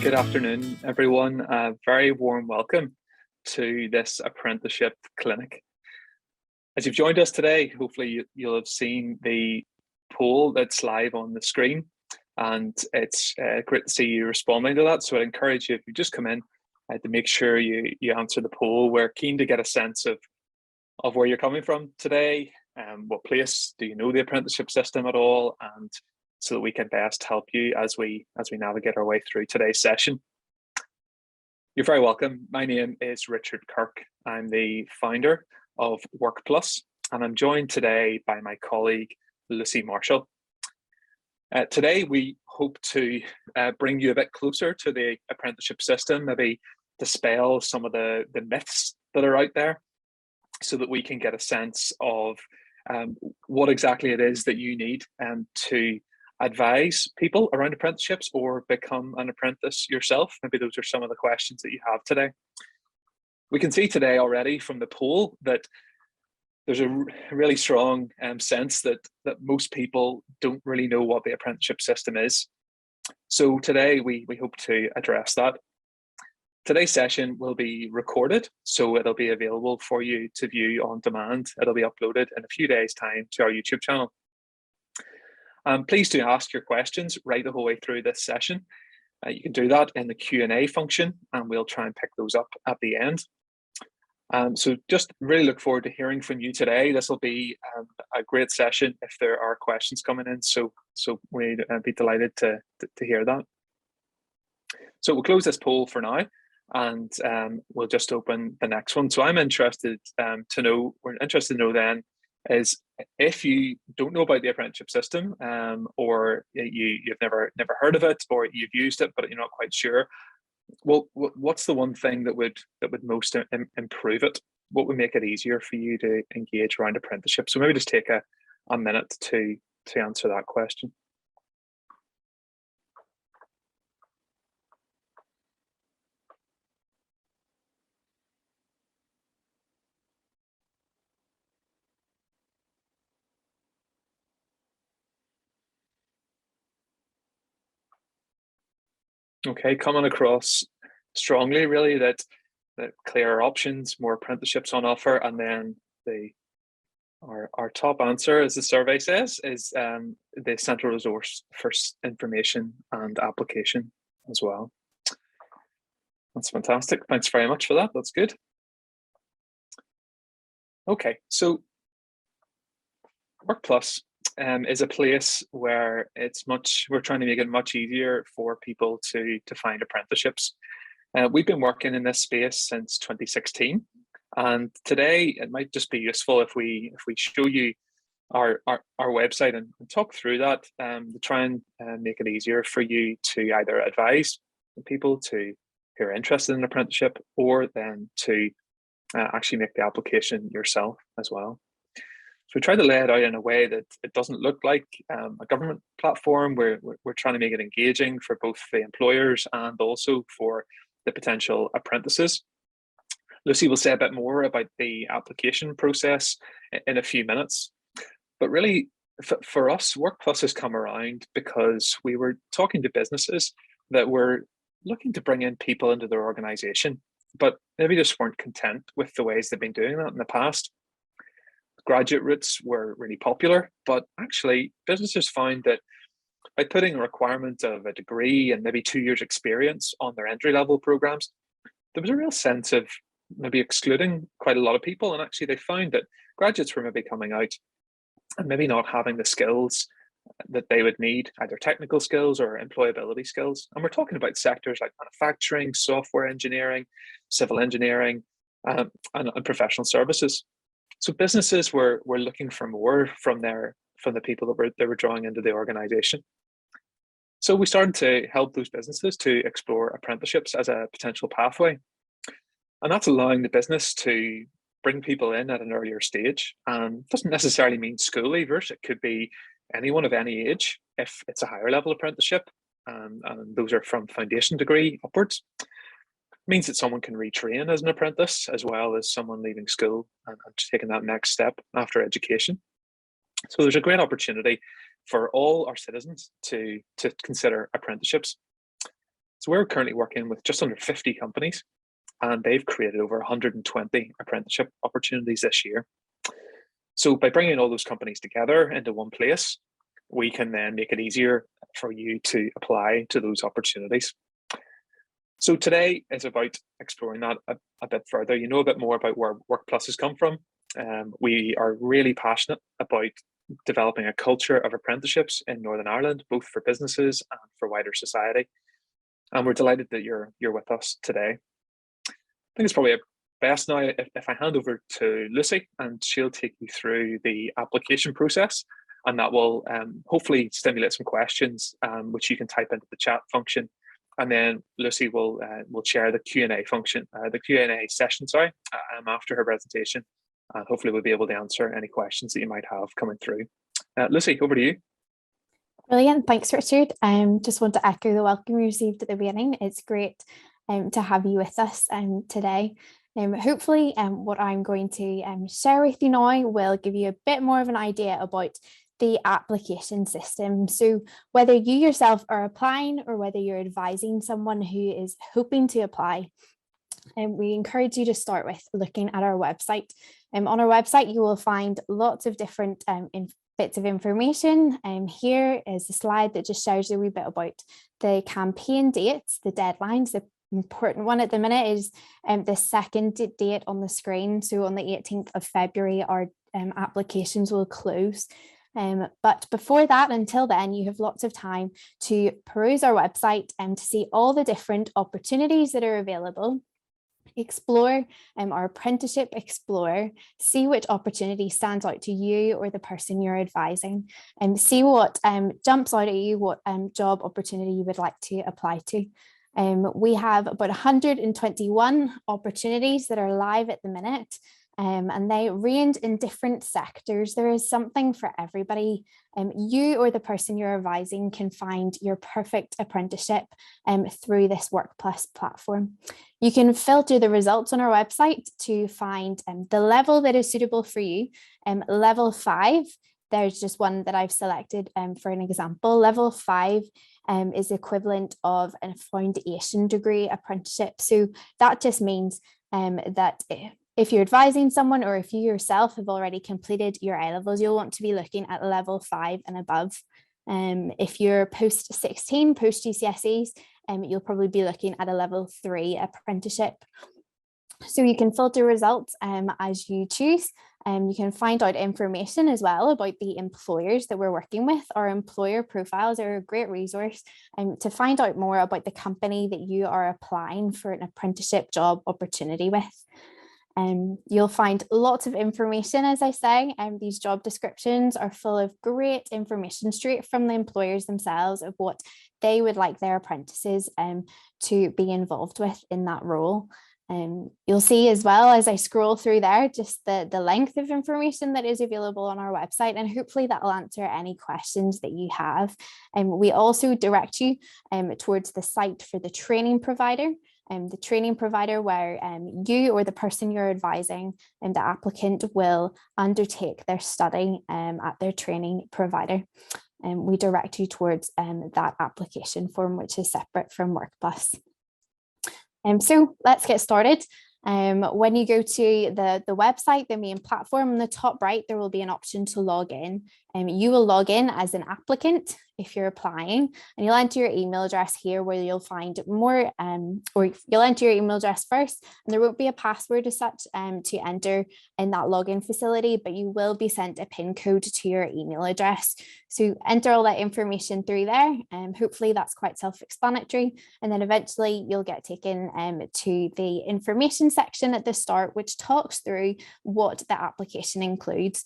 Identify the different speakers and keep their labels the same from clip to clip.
Speaker 1: Good afternoon, everyone. A very warm welcome to this apprenticeship clinic. As you've joined us today, hopefully you'll have seen the poll that's live on the screen, and it's great to see you responding to that. So I'd encourage you, if you just come in, to make sure you answer the poll. We're keen to get a sense of where you're coming from today, what place do you know the apprenticeship system at all, and so that we can best help you as we navigate our way through today's session. You're very welcome. My name is Richard Kirk. I'm the founder of Workplus, and I'm joined today by my colleague, Lucy Marshall. Today, we hope to bring you a bit closer to the apprenticeship system, maybe dispel some of the myths that are out there, so that we can get a sense of what exactly it is that you need to advise people around apprenticeships or become an apprentice yourself. Maybe those are some of the questions that you have today. We can see today already from the poll that there's a really strong sense that most people don't really know what the apprenticeship system is. So today we hope to address that. Today's session will be recorded, so it'll be available for you to view on demand. It'll be uploaded in a few days' time to our YouTube channel. Please do ask your questions right the whole way through this session. You can do that in the Q&A function, and we'll try and pick those up at the end. So just really look forward to hearing from you today. This will be a great session if there are questions coming in, so we'd be delighted to hear that. So we'll close this poll for now, and we'll just open the next one. So we're interested to know then is, if you don't know about the apprenticeship system, or you've never heard of it, or you've used it but you're not quite sure, well, what's the one thing that would most improve it? What would make it easier for you to engage around apprenticeship? So maybe just take a minute to answer that question. Okay, coming across strongly, really, that clearer options, more apprenticeships on offer, and then our top answer, as the survey says, is the central resource for information and application as well. That's fantastic. Thanks very much for that. That's good. Okay, so Workplus is a place where we're trying to make it much easier for people to find apprenticeships. We've been working in this space since 2016, and today it might just be useful if we show you our website and talk through that, to try and make it easier for you to either advise people who are interested in an apprenticeship, or then to actually make the application yourself as well. So we try to lay it out in a way that it doesn't look like a government platform. We're trying to make it engaging for both the employers and also for the potential apprentices. Lucy will say a bit more about the application process in a few minutes. But really, for us, Workplus has come around because we were talking to businesses that were looking to bring in people into their organization, but maybe just weren't content with the ways they've been doing that in the past. Graduate routes were really popular, but actually businesses found that by putting a requirement of a degree and maybe 2 years experience on their entry-level programs, there was a real sense of maybe excluding quite a lot of people. And actually they found that graduates were maybe coming out and maybe not having the skills that they would need, either technical skills or employability skills. And we're talking about sectors like manufacturing, software engineering, civil engineering, and professional services. So businesses were looking for more from the people that they were drawing into the organization. So we started to help those businesses to explore apprenticeships as a potential pathway. And that's allowing the business to bring people in at an earlier stage. And it doesn't necessarily mean school leavers. It could be anyone of any age if it's a higher level apprenticeship. And those are from foundation degree upwards. It means that someone can retrain as an apprentice, as well as someone leaving school and taking that next step after education. So there's a great opportunity for all our citizens to consider apprenticeships. So we're currently working with just under 50 companies, and they've created over 120 apprenticeship opportunities this year. So by bringing all those companies together into one place, we can then make it easier for you to apply to those opportunities. So today is about exploring that a bit further. You know a bit more about where Workplus has come from. We are really passionate about developing a culture of apprenticeships in Northern Ireland, both for businesses and for wider society. And we're delighted that you're with us today. I think it's probably best now if I hand over to Lucy, and she'll take you through the application process, and that will hopefully stimulate some questions, which you can type into the chat function. And then Lucy will share the Q&A function, the Q&A session, sorry, after her presentation. And hopefully we'll be able to answer any questions that you might have coming through. Lucy, over to you.
Speaker 2: Brilliant, thanks Richard. Just want to echo the welcome we received at the beginning. It's great to have you with us today. Hopefully what I'm going to share with you now will give you a bit more of an idea about the application system. So whether you yourself are applying or whether you're advising someone who is hoping to apply, we encourage you to start with looking at our website. On our website, you will find lots of different bits of information. Here is a slide that just shows you a wee bit about the campaign dates, the deadlines. The important one at the minute is the second date on the screen. So on the 18th of February, our applications will close. But before that, until then, you have lots of time to peruse our website and to see all the different opportunities that are available. Explore our apprenticeship explorer, see which opportunity stands out to you or the person you're advising, and see what jumps out at you, what job opportunity you would like to apply to. We have about 121 opportunities that are live at the minute. And they range in different sectors. There is something for everybody. You or the person you're advising can find your perfect apprenticeship through this Workplus platform. You can filter the results on our website to find the level that is suitable for you. Level 5, there's just one that I've selected for an example. Level 5 is equivalent of a foundation degree apprenticeship. So that just means that if you're advising someone or if you yourself have already completed your A-levels, you'll want to be looking at level 5 and above. If you're post 16, post GCSEs, you'll probably be looking at a level 3 apprenticeship. So you can filter results as you choose. You can find out information as well about the employers that we're working with. Our employer profiles are a great resource to find out more about the company that you are applying for an apprenticeship job opportunity with. You'll find lots of information, as I say, and these job descriptions are full of great information straight from the employers themselves of what they would like their apprentices to be involved with in that role. You'll see as well as I scroll through there just the length of information that is available on our website, and hopefully that will answer any questions that you have. We also direct you towards the site for the training provider. The training provider where you or the person you're advising and the applicant will undertake their study at their training provider. We direct you towards that application form, which is separate from Workplus. So let's get started. When you go to the website, the main platform, on the top right, there will be an option to log in. You will log in as an applicant if you're applying, and you'll enter your email address here where you'll find more, or you'll enter your email address first, and there won't be a password as such to enter in that login facility, but you will be sent a PIN code to your email address. So enter all that information through there, and hopefully that's quite self-explanatory. And then eventually you'll get taken to the information section at the start, which talks through what the application includes.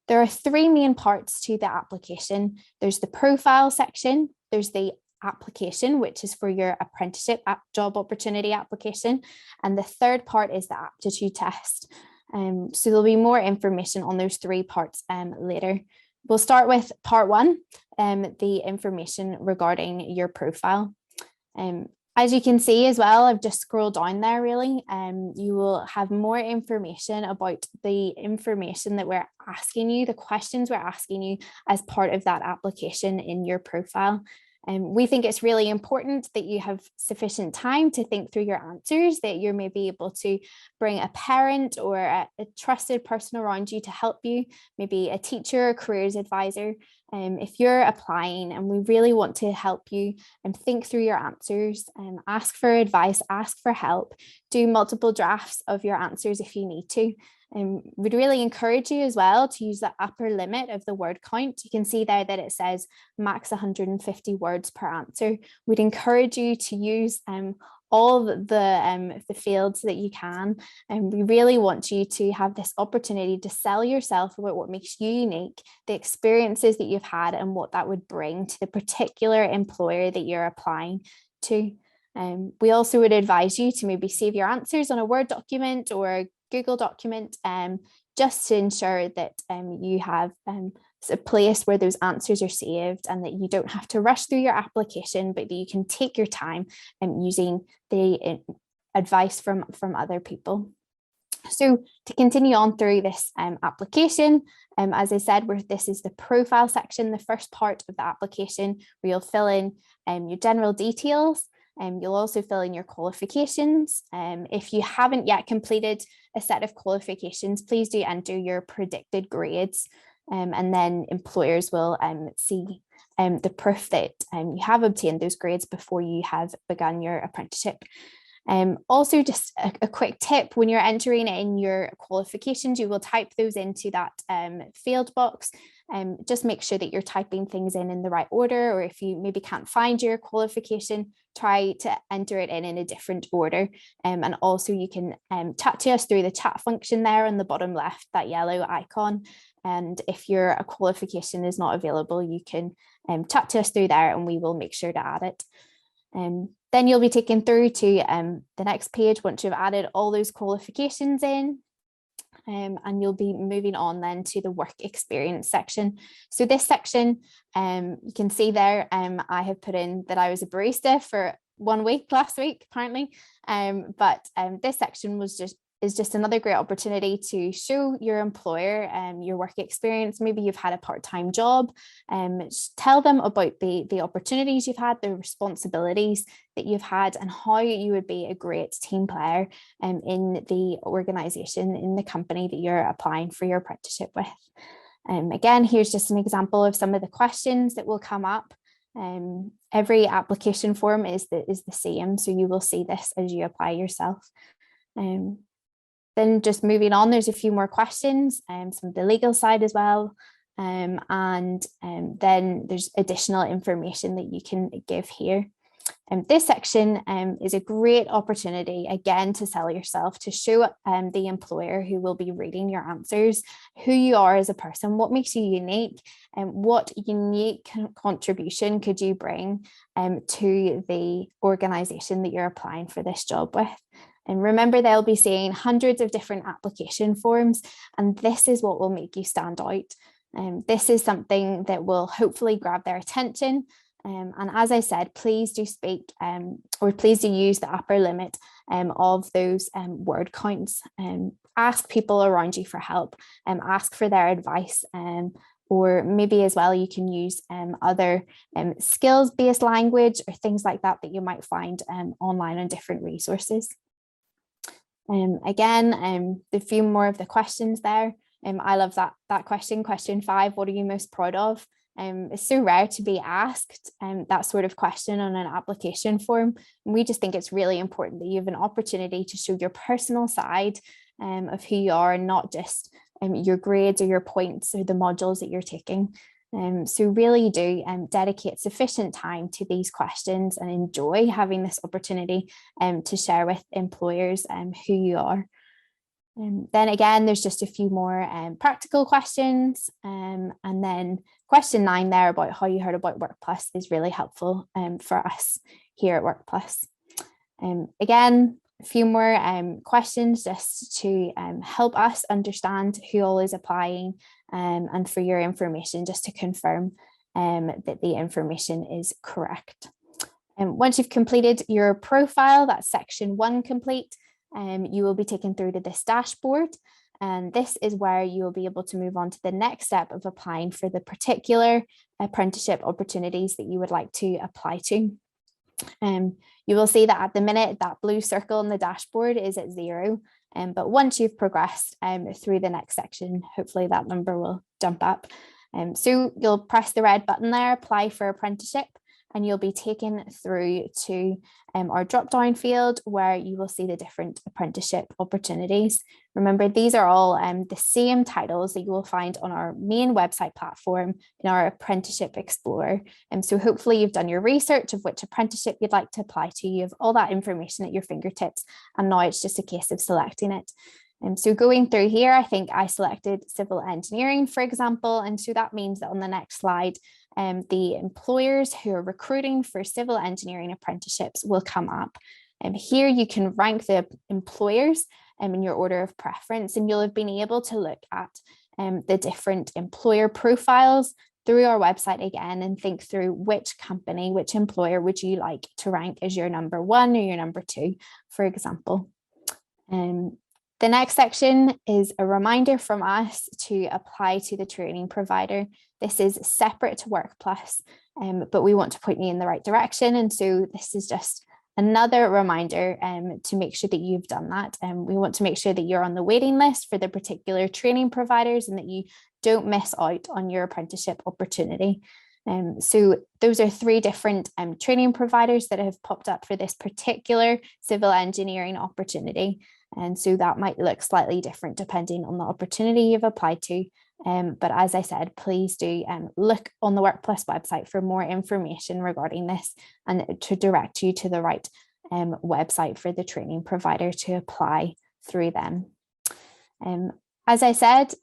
Speaker 2: There are 3 main parts to the application. There's the profile section, there's the application, which is for your apprenticeship job opportunity application, and the third part is the aptitude test. So there'll be more information on those 3 parts later. We'll start with part 1, the information regarding your profile. As you can see as well, I've just scrolled down there really, you will have more information about the information that we're asking you, the questions we're asking you as part of that application in your profile. We think it's really important that you have sufficient time to think through your answers, that you're maybe able to bring a parent or a trusted person around you to help you, maybe a teacher or careers advisor, if you're applying, and we really want to help you and think through your answers, ask for advice, ask for help, do multiple drafts of your answers if you need to. We'd really encourage you as well to use the upper limit of the word count. You can see there that it says max 150 words per answer. We'd encourage you to use all the fields that you can, and we really want you to have this opportunity to sell yourself about what makes you unique, the experiences that you've had, and what that would bring to the particular employer that you're applying to. We also would advise you to maybe save your answers on a Word document or a Google document, just to ensure that you have a place where those answers are saved, and that you don't have to rush through your application, but that you can take your time using the advice from other people. So to continue on through this application, as I said, this is the profile section, the first part of the application, where you'll fill in your general details. You'll also fill in your qualifications. If you haven't yet completed a set of qualifications, please do enter your predicted grades, and then employers will see the proof that you have obtained those grades before you have begun your apprenticeship. Also, just a quick tip: when you're entering in your qualifications, you will type those into that field box. Just make sure that you're typing things in the right order, or if you maybe can't find your qualification, try to enter it in a different order. And also you can chat to us through the chat function there on the bottom left, that yellow icon. And if your qualification is not available, you can chat to us through there, and we will make sure to add it. Then you'll be taken through to the next page once you've added all those qualifications in. And you'll be moving on then to the work experience section. So this section, you can see there, I have put in that I was a barista for 1 week last week, apparently. But this section is just another great opportunity to show your employer your work experience. Maybe you've had a part-time job, tell them about the opportunities you've had, the responsibilities that you've had, and how you would be a great team player in the organisation, in the company that you're applying for your apprenticeship with. Again, here's just an example of some of the questions that will come up. Every application form is the same, so you will see this as you apply yourself. Then just moving on, there's a few more questions, some of the legal side as well. And then there's additional information that you can give here. This section is a great opportunity, again, to sell yourself, to show the employer who will be reading your answers who you are as a person, what makes you unique, and what unique contribution could you bring to the organisation that you're applying for this job with. And remember, they'll be seeing hundreds of different application forms, and this is what will make you stand out. This is something that will hopefully grab their attention. And as I said, please do speak or please do use the upper limit of those word counts. Ask people around you for help, ask for their advice, or maybe as well you can use other skills-based language or things like that that you might find online on different resources. Again, a few more of the questions there. I love that question 5, what are you most proud of? It's so rare to be asked that sort of question on an application form. And we just think it's really important that you have an opportunity to show your personal side of who you are, and not just your grades or your points or the modules that you're taking. So really do dedicate sufficient time to these questions and enjoy having this opportunity to share with employers who you are. Then again, there's just a few more practical questions, and then question 9 there about how you heard about Workplus is really helpful for us here at Workplus. Again, a few more questions just to help us understand who all is applying, and for your information, just to confirm that the information is correct. And once you've completed your profile, that's section 1 complete, you will be taken through to this dashboard. And this is where you will be able to move on to the next step of applying for the particular apprenticeship opportunities that you would like to apply to. You will see that at the minute that blue circle on the dashboard is at 0. But once you've progressed through the next section, hopefully that number will jump up. So you'll press the red button there, apply for apprenticeship, and you'll be taken through to our drop-down field where you will see the different apprenticeship opportunities. Remember, these are all the same titles that you will find on our main website platform in our Apprenticeship Explorer. So hopefully you've done your research of which apprenticeship you'd like to apply to. You have all that information at your fingertips, and now it's just a case of selecting it. So going through here, I think I selected civil engineering, for example, and so that means that on the next slide, the employers who are recruiting for civil engineering apprenticeships will come up. Here you can rank the employers in your order of preference, and you'll have been able to look at the different employer profiles through our website again and think through which company, which employer would you like to rank as your number 1 or your number 2, for example. The next section is a reminder from us to apply to the training provider. This is separate to Workplus, but we want to point you in the right direction. And so this is just another reminder to make sure that you've done that. We want to make sure that you're on the waiting list for the particular training providers and that you don't miss out on your apprenticeship opportunity. So those are 3 different training providers that have popped up for this particular civil engineering opportunity. And so that might look slightly different depending on the opportunity you've applied to. But as I said, please do look on the Workplus website for more information regarding this and to direct you to the right website for the training provider to apply through them. As I said,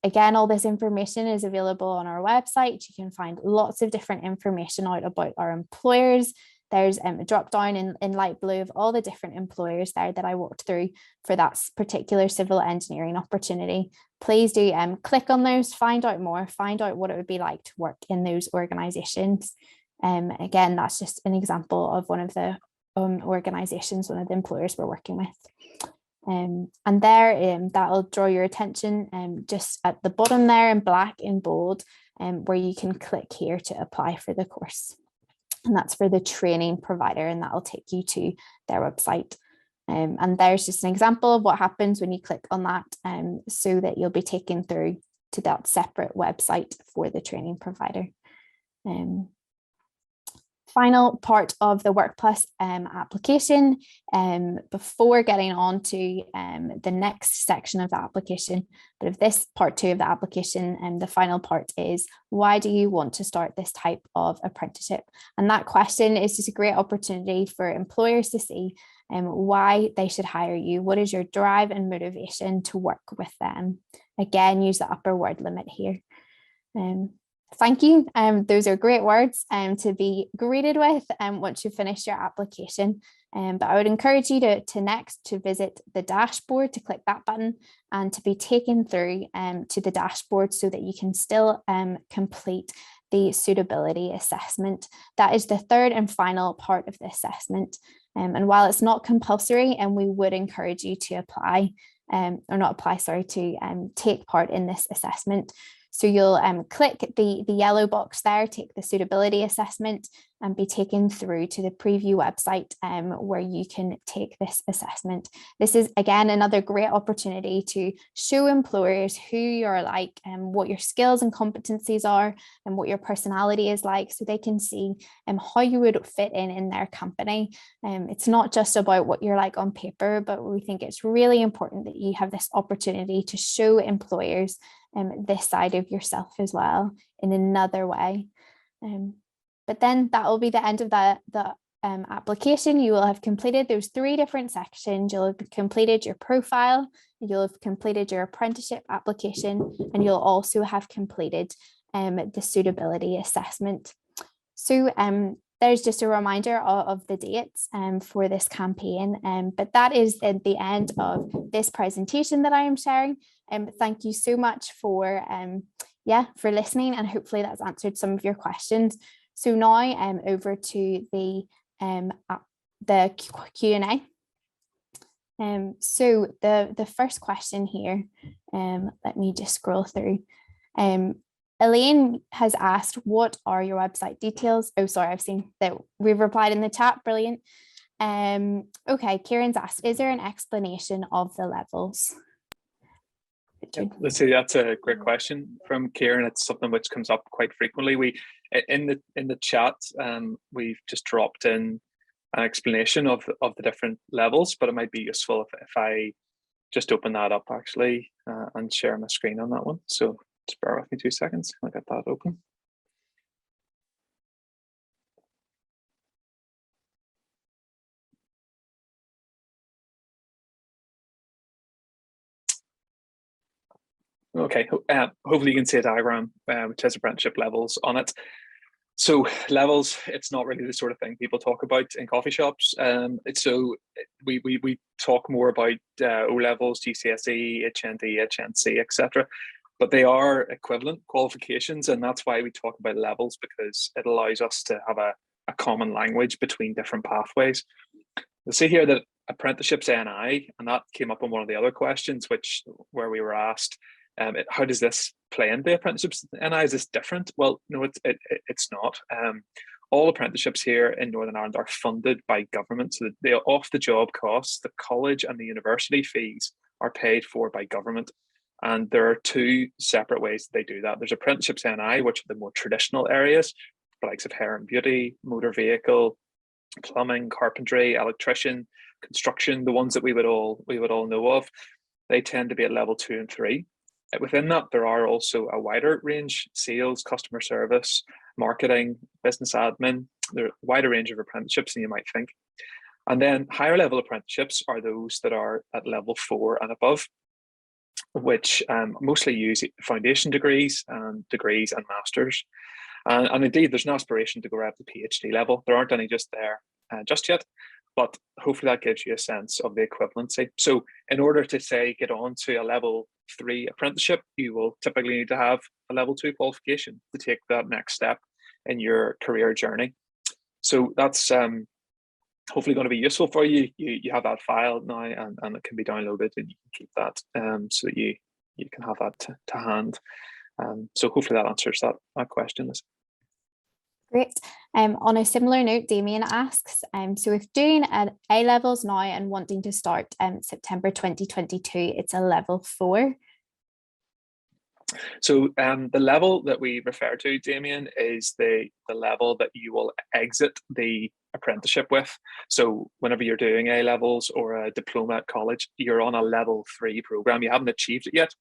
Speaker 2: again, all this information is available on our website. You can find lots of different information out about our employers. There's a drop down in light blue of all the different employers there that I walked through for that particular civil engineering opportunity. Please do click on those, find out more, find out what it would be like to work in those organisations. Again, that's just an example of one of the organisations, one of the employers we're working with. And there, that'll draw your attention just at the bottom there in black in bold, where you can click here to apply for the course. And that's for the training provider, and that'll take you to their website. And there's just an example of what happens when you click on that, so that you'll be taken through to that separate website for the training provider. Final part of the Workplus application, before getting on to the next section of the application, but of this part 2 of the application, the final part is, why do you want to start this type of apprenticeship? And that question is just a great opportunity for employers to see why they should hire you. What is your drive and motivation to work with them? Again, use the upper word limit here. Thank you. Those are great words to be greeted with once you finish your application. But I would encourage you to next to visit the dashboard, to click that button and to be taken through to the dashboard so that you can still complete the suitability assessment. That is the 3rd and final part of the assessment. And while it's not compulsory, and we would encourage you to apply, to take part in this assessment. So you'll click the yellow box there, take the suitability assessment and be taken through to the preview website where you can take this assessment. This is, again, another great opportunity to show employers who you're like and what your skills and competencies are and what your personality is like, so they can see how you would fit in their company. It's not just about what you're like on paper, but we think it's really important that you have this opportunity to show employers this side of yourself as well in another way. But then that will be the end of the application. You will have completed those 3 different sections. You'll have completed your profile, you'll have completed your apprenticeship application, and you'll also have completed the suitability assessment. So there's just a reminder of the dates for this campaign, but that is at the end of this presentation that I am sharing. Thank you so much for listening, and hopefully that's answered some of your questions. So now over to the Q&A. So the first question here, let me just scroll through. Elaine has asked, what are your website details? Oh, sorry, I've seen that we've replied in the chat. Brilliant. Okay, Kieran's asked, is there an explanation of the levels?
Speaker 1: Let's see, that's a great question from Kieran. It's something which comes up quite frequently. We in the chat, we've just dropped in an explanation of the different levels, but it might be useful if I just open that up actually and share my screen on that one. So just bear with me 2 seconds. I'll get that open. Okay, hopefully you can see a diagram which has apprenticeship levels on it. So levels, it's not really the sort of thing people talk about in coffee shops. So we talk more about O levels, GCSE, HND, HNC, etc. But they are equivalent qualifications, and that's why we talk about levels, because it allows us to have a common language between different pathways. You'll see here that apprenticeships NI, and that came up on one of the other questions, where we were asked, how does this play into apprenticeships NI? Is this different? Well, no, it's not. All apprenticeships here in Northern Ireland are funded by government, so the off-the-job costs, the college and the university fees are paid for by government. And there are two separate ways they do that. There's apprenticeships NI, which are the more traditional areas, the likes of hair and beauty, motor vehicle, plumbing, carpentry, electrician, construction, the ones that we would all know of. They tend to be at level 2 and 3. Within that, there are also a wider range: sales, customer service, marketing, business admin. There are a wider range of apprenticeships than you might think. And then higher level apprenticeships are those that are at level 4 and above, which mostly use foundation degrees and masters. And indeed, there's an aspiration to go up to PhD level. There aren't any just there just yet, but hopefully that gives you a sense of the equivalency. So in order to, say, get on to a level 3 apprenticeship, you will typically need to have a level 2 qualification to take that next step in your career journey. So that's hopefully going to be useful for you. You have that file now, and it can be downloaded, and you can keep that so that you can have that to hand. So hopefully that answers that question.
Speaker 2: Great. On a similar note, Damien asks, so if doing an A levels now and wanting to start September 2022, it's a level 4.
Speaker 1: So the level that we refer to, Damien, is the level that you will exit the apprenticeship with. So whenever you're doing A levels or a diploma at college, you're on a level 3 program. You haven't achieved it yet.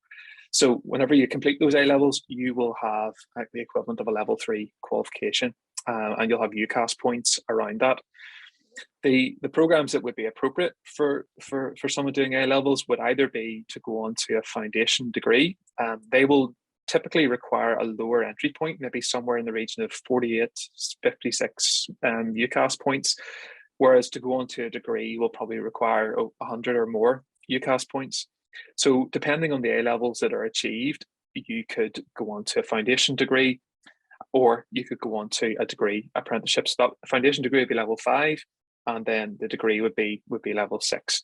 Speaker 1: So whenever you complete those A levels, you will have the equivalent of a level 3 qualification, and you'll have UCAS points around that. The programs that would be appropriate for someone doing A levels would either be to go on to a foundation degree. They will typically require a lower entry point, maybe somewhere in the region of 48, 56 UCAS points, whereas to go on to a degree will probably require 100 or more UCAS points. So depending on the A levels that are achieved, you could go on to a foundation degree, or you could go on to a degree apprenticeship. So that foundation degree would be level 5, and then the degree would be level 6.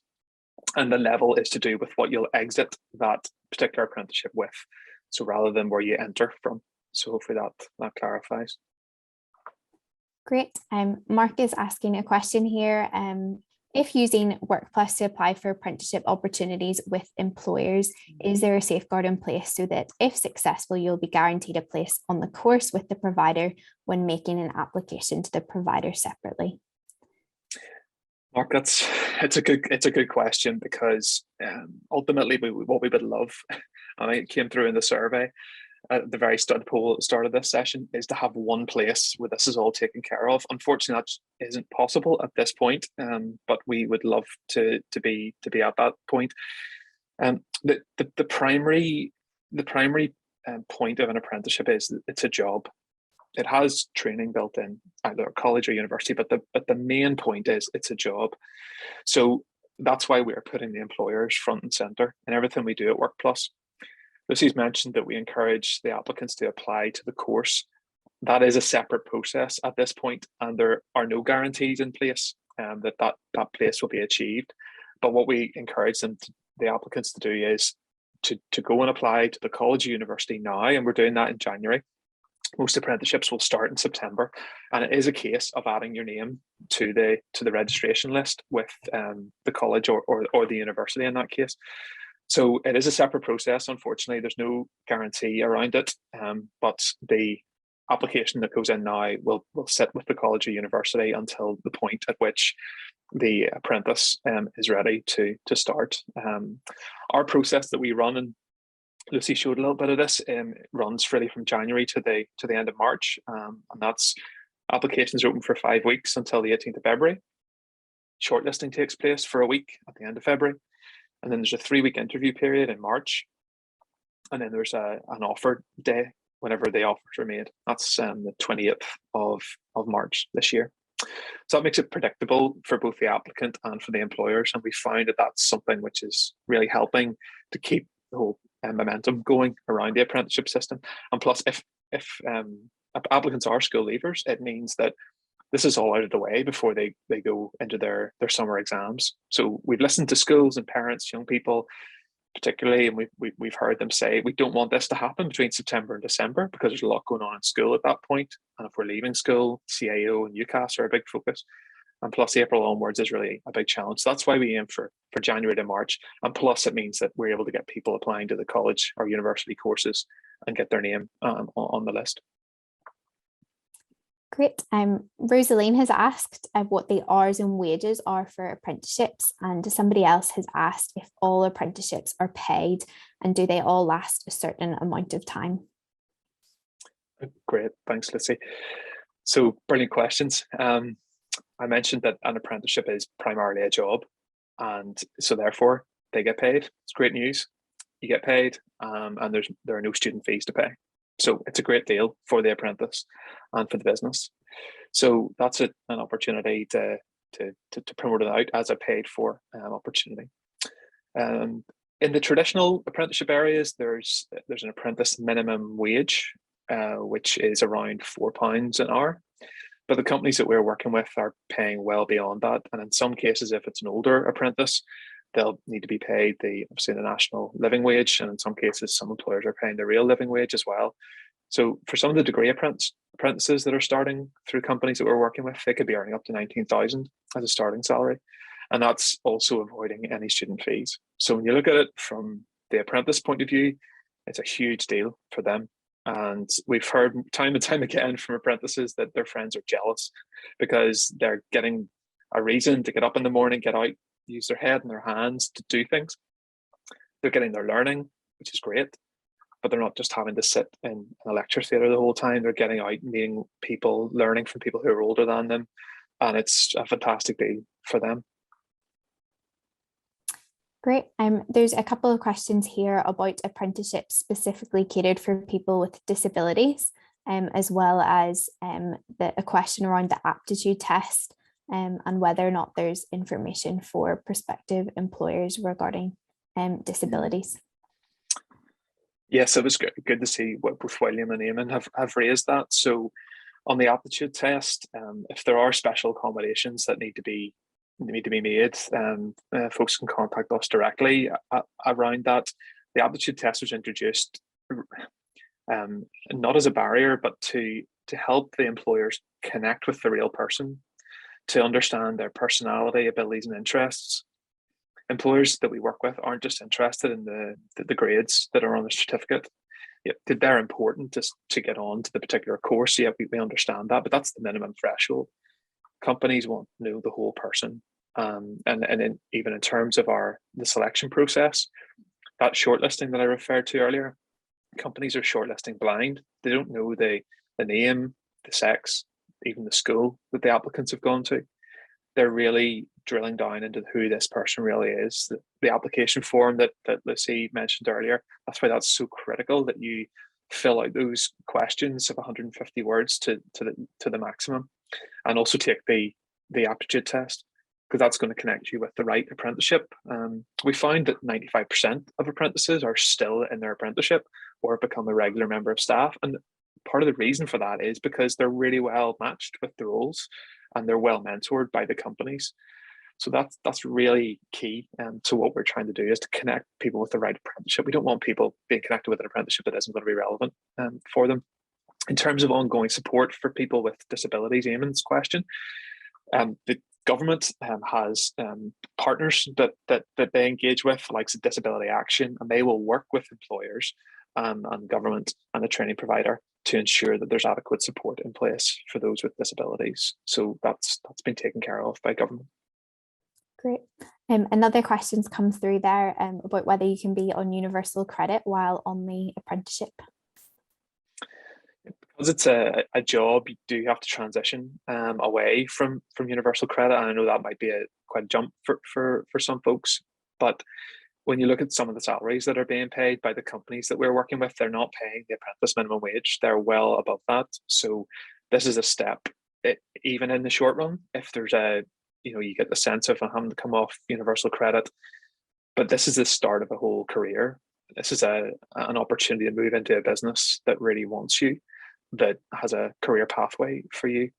Speaker 1: And the level is to do with what you'll exit that particular apprenticeship with, so rather than where you enter from. So hopefully that clarifies.
Speaker 2: Great. Mark is asking a question here. If using Workplus to apply for apprenticeship opportunities with employers, is there a safeguard in place so that if successful, you'll be guaranteed a place on the course with the provider when making an application to the provider separately?
Speaker 1: Mark, it's a good question, because ultimately what we would love, and it came through in the survey at the very start of this session, is to have one place where this is all taken care of. Unfortunately, that isn't possible at this point, but we would love to be at that point. The primary point of an apprenticeship is that it's a job. It has training built in, either college or university, but the main point is it's a job. So that's why we're putting the employers front and center in everything we do at Workplus. Lucy's mentioned that we encourage the applicants to apply to the course. That is a separate process at this point, and there are no guarantees in place that place will be achieved. But what we encourage the applicants to do is to go and apply to the college or university now, and we're doing that in January. Most apprenticeships will start in September, and it is a case of adding your name to the registration list with the college or the university in that case. So it is a separate process. Unfortunately, there's no guarantee around it, but the application that goes in now will sit with the college or university until the point at which the apprentice is ready to start. Our process that we run, and Lucy showed a little bit of this, runs really from January to the end of March, and that's applications are open for 5 weeks until the 18th of February. Shortlisting takes place for a week at the end of February, and then there's a 3-week interview period in March, and then there's an offer day whenever the offers are made. That's the 20th of March this year. So that makes it predictable for both the applicant and for the employers, and we find that that's something which is really helping to keep the whole momentum going around the apprenticeship system. And plus, if applicants are school leavers, it means that this is all out of the way before they go into their summer exams. So we've listened to schools and parents, young people particularly, and we've heard them say we don't want this to happen between September and December because there's a lot going on in school at that point. And if we're leaving school, CAO and UCAS are a big focus. And plus April onwards is really a big challenge. So that's why we aim for January to March. And plus it means that we're able to get people applying to the college or university courses and get their name on the list.
Speaker 2: Great. Rosaline has asked what the hours and wages are for apprenticeships, and somebody else has asked if all apprenticeships are paid and do they all last a certain amount of time?
Speaker 1: Great, thanks Lucy. So brilliant questions. I mentioned that an apprenticeship is primarily a job, and so therefore they get paid. It's great news. You get paid, and there are no student fees to pay. So it's a great deal for the apprentice and for the business. So that's an opportunity to promote it out as a paid for opportunity. In the traditional apprenticeship areas, there's an apprentice minimum wage, which is around £4 an hour. But the companies that we're working with are paying well beyond that. And in some cases, if it's an older apprentice, they'll need to be paid obviously the national living wage, and in some cases, some employers are paying the real living wage as well. So for some of the degree apprentices that are starting through companies that we're working with, they could be earning up to 19,000 as a starting salary, and that's also avoiding any student fees. So when you look at it from the apprentice point of view, it's a huge deal for them. And we've heard time and time again from apprentices that their friends are jealous because they're getting a reason to get up in the morning, get out, use their head and their hands to do things. They're getting their learning, which is great, but they're not just having to sit in a lecture theatre the whole time. They're getting out, meeting people, learning from people who are older than them, and it's a fantastic deal for them.
Speaker 2: Great. There's a couple of questions here about apprenticeships specifically catered for people with disabilities, as well as a question around the aptitude test, and whether or not there's information for prospective employers regarding disabilities.
Speaker 1: Yes, it was good to see what both William and Eamon have raised that. So on the aptitude test, if there are special accommodations that need to be made, folks can contact us directly around that. The aptitude test was introduced not as a barrier, but to help the employers connect with the real person, to understand their personality, abilities and interests. Employers that we work with aren't just interested in the grades that are on the certificate. Yeah, they're important to get on to the particular course. Yeah, we understand that, but that's the minimum threshold. Companies want to know the whole person. And even in terms of the selection process, that shortlisting that I referred to earlier, companies are shortlisting blind. They don't know the name, the sex, even the school that the applicants have gone to. They're really drilling down into who this person really is. The application form that Lucy mentioned earlier, that's why that's so critical that you fill out those questions of 150 words to the maximum, and also take the aptitude test, because that's going to connect you with the right apprenticeship. We find that 95% of apprentices are still in their apprenticeship or become a regular member of staff. And part of the reason for that is because they're really well matched with the roles and they're well mentored by the companies. So that's really key to what we're trying to do, is to connect people with the right apprenticeship. We don't want people being connected with an apprenticeship that isn't going to be relevant for them. In terms of ongoing support for people with disabilities, Eamon's question, the government has partners that they engage with, like Disability Action, and they will work with employers and government and a training provider to ensure that there's adequate support in place for those with disabilities. So that's been taken care of by government.
Speaker 2: Great. Another question's come through there about whether you can be on universal credit while on the apprenticeship.
Speaker 1: Because it's a job, you do have to transition away from universal credit, and I know that might be quite a jump for some folks. But when you look at some of the salaries that are being paid by the companies that we're working with, they're not paying the apprentice minimum wage. They're well above that. So this is a step, even in the short run, if there's you get the sense of having to come off universal credit. But this is the start of a whole career. This is an opportunity to move into a business that really wants you, that has a career pathway for you.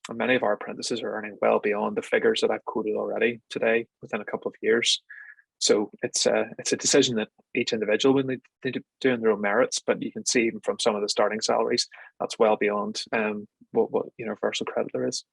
Speaker 1: And many of our apprentices are earning well beyond the figures that I've quoted already today within a couple of years. So it's a decision that each individual will need to do on their own merits, but you can see even from some of the starting salaries, that's well beyond what universal credit there is.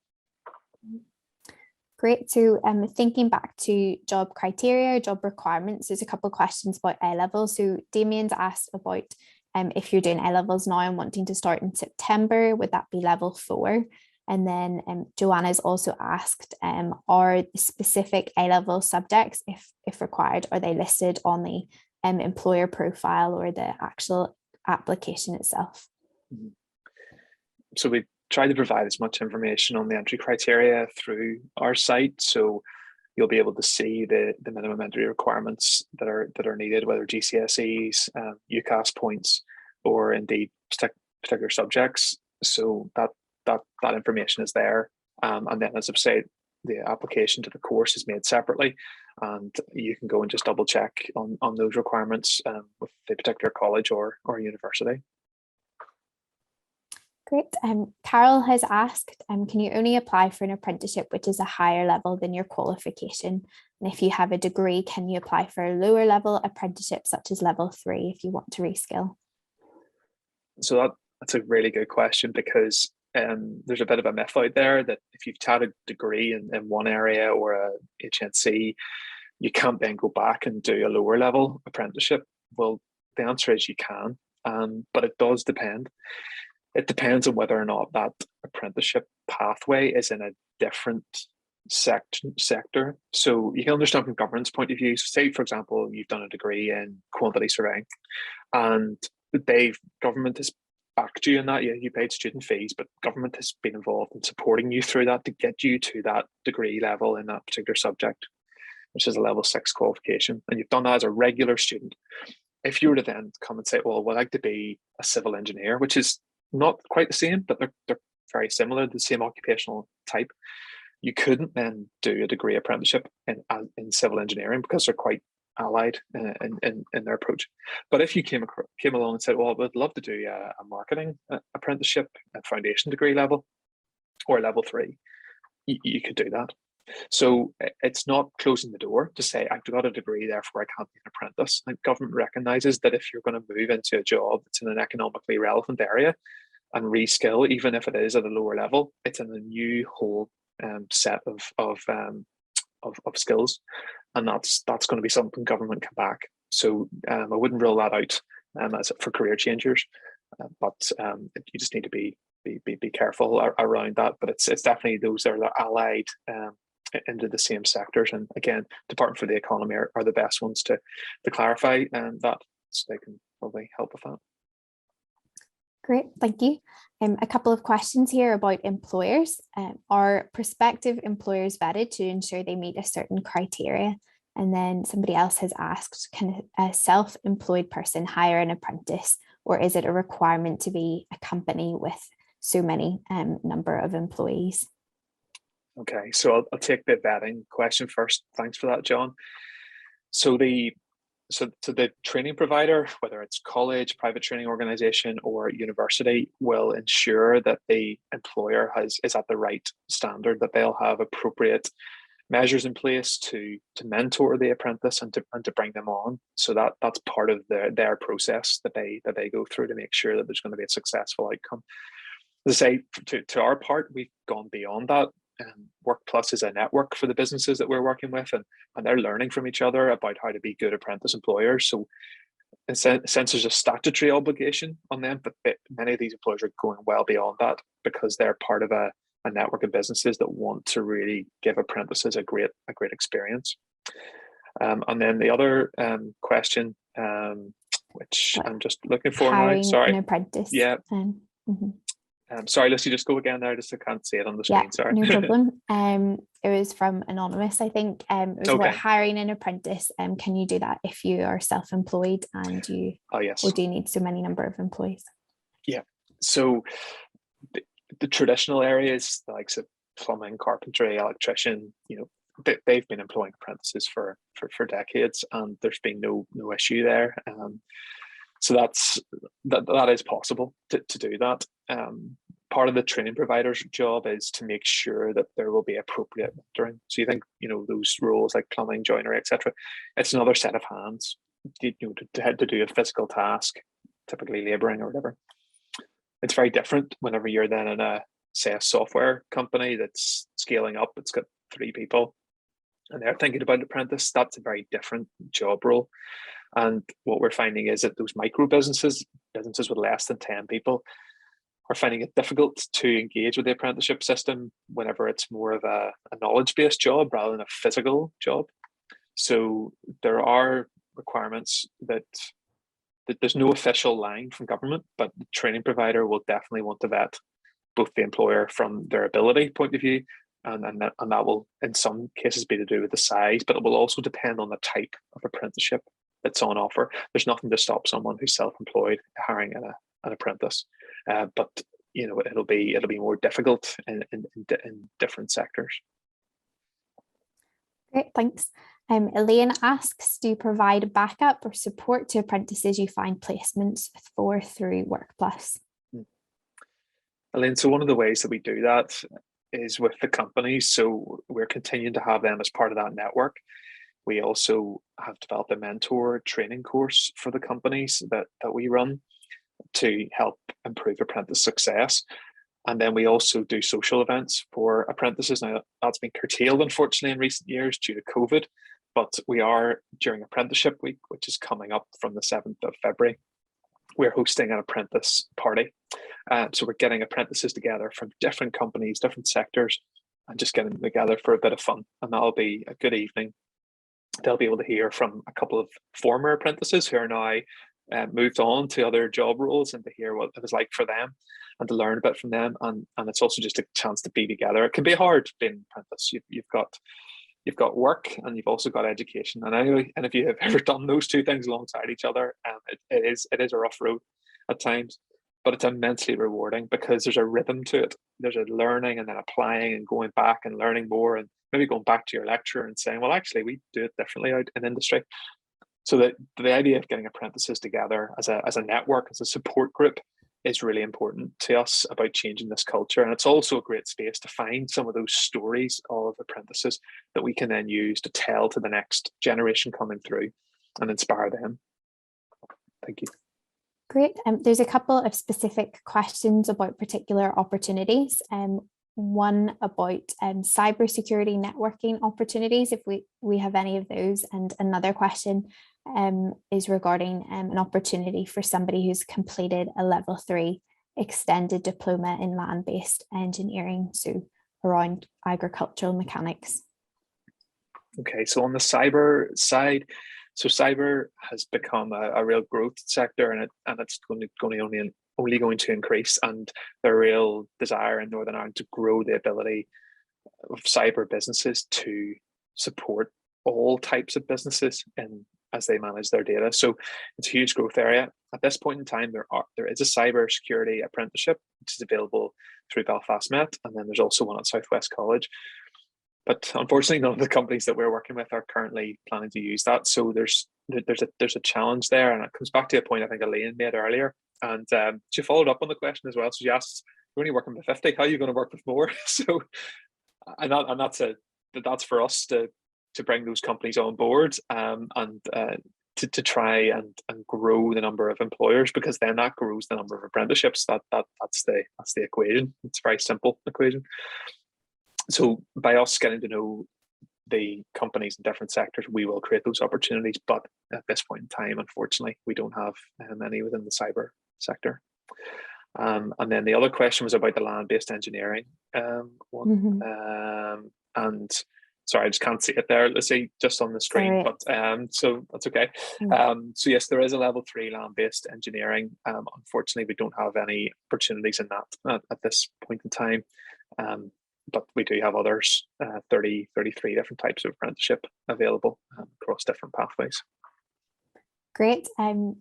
Speaker 2: Great. So thinking back to job criteria, job requirements, there's a couple of questions about A-levels. So Damien's asked about if you're doing A-levels now and wanting to start in September, would that be level 4? And then Joanna's also asked, are specific A-level subjects, if required, are they listed on the employer profile or the actual application itself?
Speaker 1: So we try to provide as much information on the entry criteria through our site, so you'll be able to see the minimum entry requirements that are needed, whether GCSEs, UCAS points, or indeed particular subjects. So that information is there, and then, as I've said, the application to the course is made separately, and you can go and just double check on those requirements with the particular college or university.
Speaker 2: Great. Carol has asked, can you only apply for an apprenticeship which is a higher level than your qualification? And if you have a degree, can you apply for a lower level apprenticeship such as level 3 if you want to reskill?
Speaker 1: So that's a really good question, because there's a bit of a myth out there that if you've had a degree in one area or a HNC, you can't then go back and do a lower level apprenticeship. Well, the answer is you can, but it does depend. It depends on whether or not that apprenticeship pathway is in a different sector. So you can understand from government's point of view. So say, for example, you've done a degree in quantity surveying, and government has backed you in that. You paid student fees, but government has been involved in supporting you through that to get you to that degree level in that particular subject, which is a level 6 qualification. And you've done that as a regular student. If you were to then come and say, well, I'd like to be a civil engineer, which is not quite the same, but they're very similar, the same occupational type, you couldn't then do a degree apprenticeship in civil engineering because they're quite allied in their approach. But if you came along and said, well, I'd love to do a marketing apprenticeship at foundation degree level or level 3, you could do that. So it's not closing the door to say, I've got a degree, therefore I can't be an apprentice. And government recognises that if you're going to move into a job that's in an economically relevant area and reskill, even if it is at a lower level, it's in a new whole set of skills, and that's going to be something government can back. So I wouldn't rule that out as for career changers, but you just need to be careful around that. But it's definitely those that are allied into the same sectors, and again, Department for the Economy are the best ones to clarify that, so they can probably help with that.
Speaker 2: Great, thank you. A couple of questions here about employers. Are prospective employers vetted to ensure they meet a certain criteria? And then somebody else has asked, can a self-employed person hire an apprentice, or is it a requirement to be a company with so many number of employees?
Speaker 1: Okay, so I'll take the vetting question first. Thanks for that, John. So the training provider, whether it's college, private training organization, or university, will ensure that the employer is at the right standard, that they'll have appropriate measures in place to mentor the apprentice and to bring them on. So that's part of their process that they go through to make sure that there's going to be a successful outcome. As I say, to our part, we've gone beyond that. Workplus is a network for the businesses that we're working with, and they're learning from each other about how to be good apprentice employers. So in a sense, there's a statutory obligation on them, but many of these employers are going well beyond that because they're part of a network of businesses that want to really give apprentices a great experience. And then the other question, which I'm just looking for now. Sorry,
Speaker 2: an apprentice.
Speaker 1: Yeah. Sorry, Lucy, just go again there. Just I can't see it on the screen. Sorry.
Speaker 2: No problem. It was from Anonymous, I think. It was about hiring an apprentice. Can you do that if you are self-employed and you
Speaker 1: yes.
Speaker 2: or do you need so many number of employees?
Speaker 1: Yeah. So the traditional areas, the likes of plumbing, carpentry, electrician, they've been employing apprentices for decades, and there's been no issue there. So that is possible to do that. Part of the training provider's job is to make sure that there will be appropriate mentoring. So you think, those roles like plumbing, joinery, etc. It's another set of hands, to do a physical task, typically labouring or whatever. It's very different whenever you're then in a software company that's scaling up. It's got 3 people and they're thinking about apprentice. That's a very different job role. And what we're finding is that those micro businesses with less than 10 people, are finding it difficult to engage with the apprenticeship system whenever it's more of a knowledge-based job rather than a physical job. So there are requirements that there's no official line from government, but the training provider will definitely want to vet both the employer from their ability point of view, and that will in some cases be to do with the size, but it will also depend on the type of apprenticeship that's on offer. There's nothing to stop someone who's self-employed hiring an apprentice, but it'll be more difficult in different sectors.
Speaker 2: Great, thanks. Elaine asks, do you provide backup or support to apprentices you find placements for through Workplus?
Speaker 1: Elaine, so one of the ways that we do that is with the companies. So we're continuing to have them as part of that network. We also have developed a mentor training course for the companies that we run to help improve apprentice success. And then we also do social events for apprentices. Now, that's been curtailed, unfortunately, in recent years due to COVID, but we are, during Apprenticeship Week, which is coming up from the 7th of February, we're hosting an apprentice party. So we're getting apprentices together from different companies, different sectors, and just getting them together for a bit of fun. And that'll be a good evening. They'll be able to hear from a couple of former apprentices who are now moved on to other job roles, and to hear what it was like for them and to learn a bit from them. And it's also just a chance to be together. It can be hard being an apprentice. You've got work and you've also got education. And if you have ever done those 2 things alongside each other, it is a rough road at times, but it's immensely rewarding because there's a rhythm to it. There's a learning and then applying and going back and learning more, and maybe going back to your lecturer and saying, well, actually, we do it differently out in industry. So the idea of getting apprentices together as a network, as a support group, is really important to us about changing this culture. And it's also a great space to find some of those stories of apprentices that we can then use to tell to the next generation coming through and inspire them. Thank you.
Speaker 2: Great. There's a couple of specific questions about particular opportunities. One about cybersecurity networking opportunities, if we have any of those, and another question is regarding an opportunity for somebody who's completed a level 3 extended diploma in land-based engineering, so around agricultural mechanics.
Speaker 1: Okay, so on the cyber side, so cyber has become a real growth sector, and it's only going to increase, and the real desire in Northern Ireland to grow the ability of cyber businesses to support all types of businesses as they manage their data. So it's a huge growth area. At this point in time, there is a cyber security apprenticeship, which is available through Belfast Met, and then there's also one at Southwest College. But unfortunately, none of the companies that we're working with are currently planning to use that. So there's a challenge there, and it comes back to a point I think Elaine made earlier. And she followed up on the question as well. So she asked, "You're only working with 50. How are you going to work with more?" So, and that's a that's for us to bring those companies on board, and to try and grow the number of employers, because then that grows the number of apprenticeships. That's the equation. It's a very simple equation. So by us getting to know the companies in different sectors, we will create those opportunities. But at this point in time, unfortunately, we don't have any within the cyber sector. And then the other question was about the land-based engineering one. And sorry, I just can't see it there. Let's see, just on the screen. But so that's okay. So yes, there is a level 3 land-based engineering. Unfortunately, we don't have any opportunities in that at this point in time. But we do have others, 33 different types of apprenticeship available across different pathways.
Speaker 2: Great.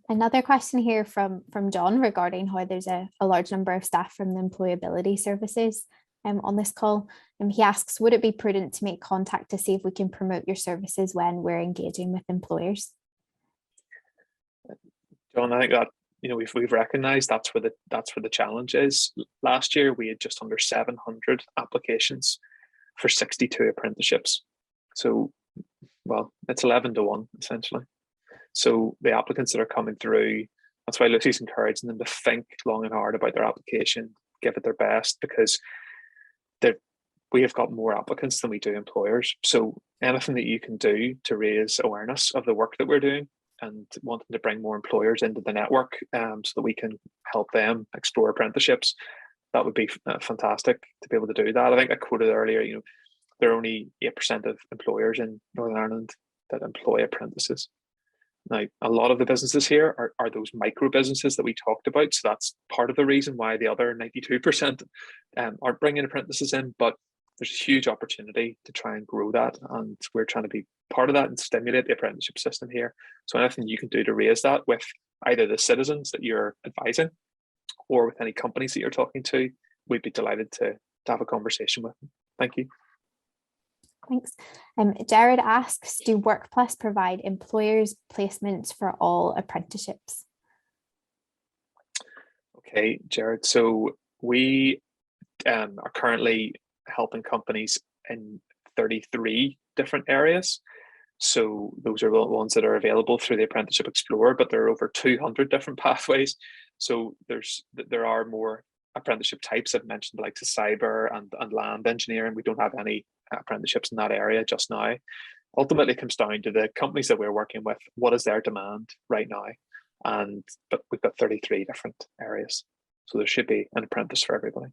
Speaker 2: Another question here from John regarding how there's a large number of staff from the employability services on this call. He asks, would it be prudent to make contact to see if we can promote your services when we're engaging with employers?
Speaker 1: John, I think that we've recognised that's where the challenge is. Last year we had just under 700 applications for 62 apprenticeships. So, well, it's 11 to 1 essentially. So the applicants that are coming through, that's why Lucy's encouraging them to think long and hard about their application, give it their best, because we have got more applicants than we do employers. So anything that you can do to raise awareness of the work that we're doing and wanting to bring more employers into the network, so that we can help them explore apprenticeships, that would be fantastic to be able to do that. I think I quoted earlier, there are only 8% of employers in Northern Ireland that employ apprentices. Now, a lot of the businesses here are those micro businesses that we talked about. So that's part of the reason why the other 92% aren't bringing apprentices in. But there's a huge opportunity to try and grow that. And we're trying to be part of that and stimulate the apprenticeship system here. So anything you can do to raise that with either the citizens that you're advising or with any companies that you're talking to, we'd be delighted to have a conversation with them. Thank you.
Speaker 2: Thanks. Jared asks, do Workplus provide employers placements for all apprenticeships?
Speaker 1: Okay, Jared. So we are currently helping companies in 33 different areas. So those are the ones that are available through the Apprenticeship Explorer, but there are over 200 different pathways. So there are more apprenticeship types. I've mentioned the likes of cyber and land engineering. We don't have any apprenticeships in that area just now. Ultimately, it comes down to the companies that we're working with. What is their demand right now? But we've got 33 different areas. So there should be an apprentice for everybody.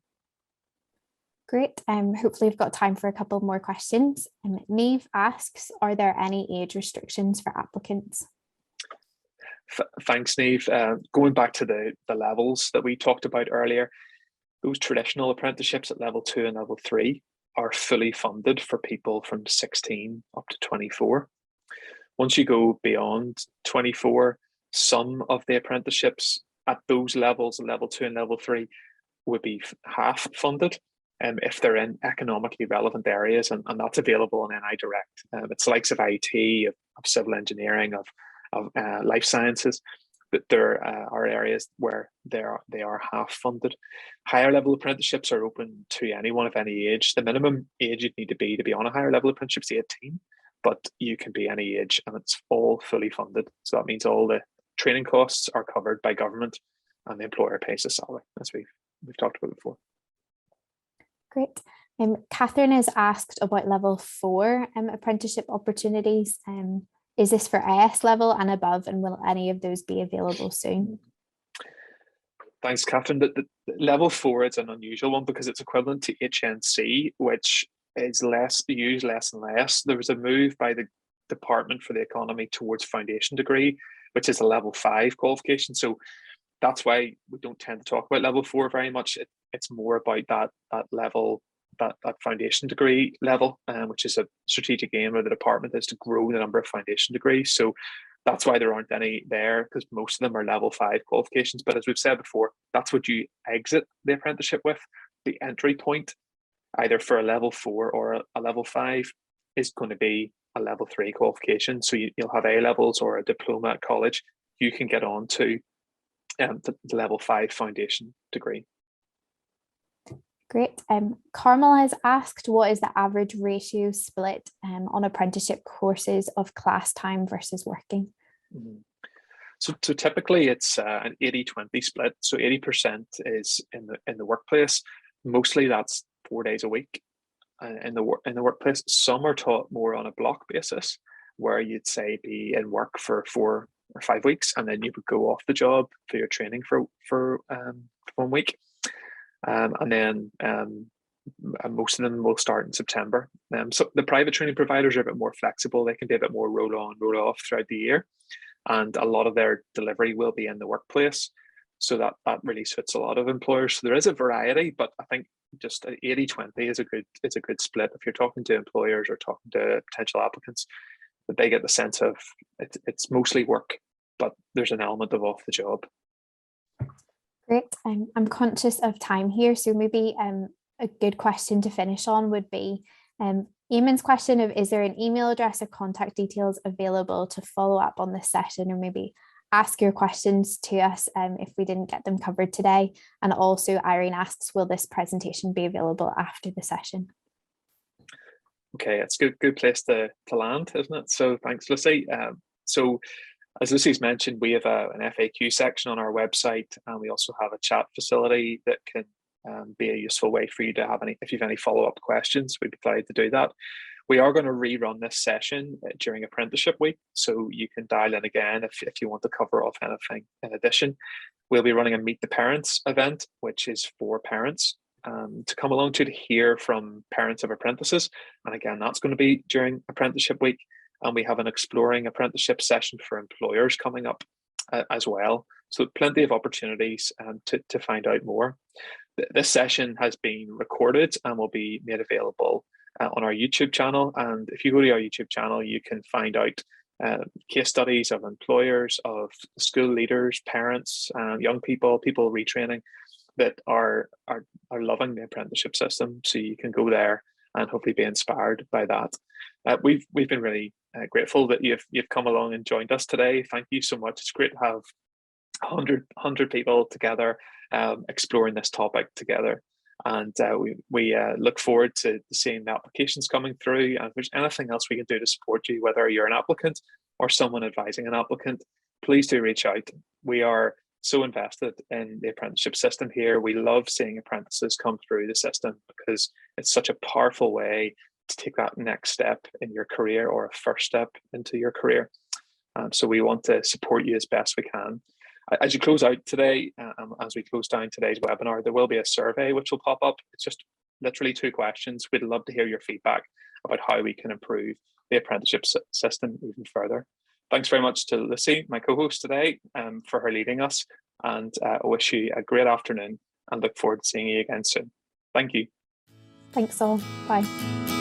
Speaker 2: Great. Hopefully we've got time for a couple more questions. Neve asks, are there any age restrictions for applicants?
Speaker 1: Thanks, Neve. Going back to the levels that we talked about earlier, those traditional apprenticeships at level 2 and level 3 are fully funded for people from 16 up to 24. Once you go beyond 24, some of the apprenticeships at those levels, level 2 and level 3, would be half funded if they're in economically relevant areas, and that's available on NI Direct. It's likes of IT, of civil engineering, of life sciences, but there are areas where they are half funded. Higher level apprenticeships are open to anyone of any age. The minimum age you'd need to be on a higher level apprenticeship is 18, but you can be any age and it's all fully funded. So that means all the training costs are covered by government and the employer pays a salary, as we've talked about before.
Speaker 2: Great. Catherine has asked about level 4 apprenticeship opportunities. Is this for IS level and above, and will any of those be available soon?
Speaker 1: Thanks, Catherine. The level 4 is an unusual one because it's equivalent to HNC, which is used less and less. There was a move by the Department for the Economy towards foundation degree, which is a level 5 qualification. So that's why we don't tend to talk about level 4 very much. It's more about that level, that foundation degree level, which is a strategic aim of the department, is to grow the number of foundation degrees. So that's why there aren't any there, because most of them are level 5 qualifications. But as we've said before, that's what you exit the apprenticeship with. The entry point, either for a level 4 or a level 5, is going to be a level 3 qualification. So you'll have A levels or a diploma at college. You can get on to the level 5 foundation degree.
Speaker 2: Great. Carmel has asked, what is the average ratio split on apprenticeship courses of class time versus working?
Speaker 1: So typically it's an 80-20 split. So 80% is in the workplace. Mostly that's 4 days a week in the workplace. Some are taught more on a block basis, where you'd say be in work for 4 or 5 weeks, and then you would go off the job for your training for 1 week. And then most of them will start in September. So the private training providers are a bit more flexible. They can be a bit more roll on, roll off throughout the year. And a lot of their delivery will be in the workplace. So that really suits a lot of employers. So there is a variety, but I think just 80-20 is a good split. If you're talking to employers or talking to potential applicants, that they get the sense of it's mostly work, but there's an element of off the job.
Speaker 2: Great. I'm conscious of time here, so maybe a good question to finish on would be Eamon's question of, is there an email address or contact details available to follow up on this session, or maybe ask your questions to us if we didn't get them covered today? And also Irene asks, will this presentation be available after the session?
Speaker 1: Okay, it's a good place to land, isn't it? So thanks, Lucy. So as Lucy's mentioned, we have an FAQ section on our website, and we also have a chat facility that can be a useful way for you to have if you have any follow-up questions. We'd be glad to do that. We are going to rerun this session during apprenticeship week, so you can dial in again if you want to cover off anything in addition. We'll be running a Meet the Parents event, which is for parents to come along to hear from parents of apprentices. And again, that's going to be during apprenticeship week. And we have an exploring apprenticeship session for employers coming up as well. So plenty of opportunities to find out more. This session has been recorded and will be made available on our YouTube channel. And if you go to our YouTube channel, you can find out case studies of employers, of school leaders, parents, young people retraining that are loving the apprenticeship system. So you can go there and hopefully be inspired by that. We've been really grateful that you've come along and joined us today. Thank you so much. It's great to have 100 people together exploring this topic together. And we look forward to seeing the applications coming through. And if there's anything else we can do to support you, whether you're an applicant or someone advising an applicant, please do reach out. We are so invested in the apprenticeship system here. We love seeing apprentices come through the system because it's such a powerful way to take that next step in your career, or a first step into your career. So we want to support you as best we can. As you close out today, as we close down today's webinar, there will be a survey which will pop up. It's just literally 2 questions. We'd love to hear your feedback about how we can improve the apprenticeship system even further. Thanks very much to Lucy, my co-host today, for her leading us. And I wish you a great afternoon and look forward to seeing you again soon. Thank you.
Speaker 2: Thanks all. Bye.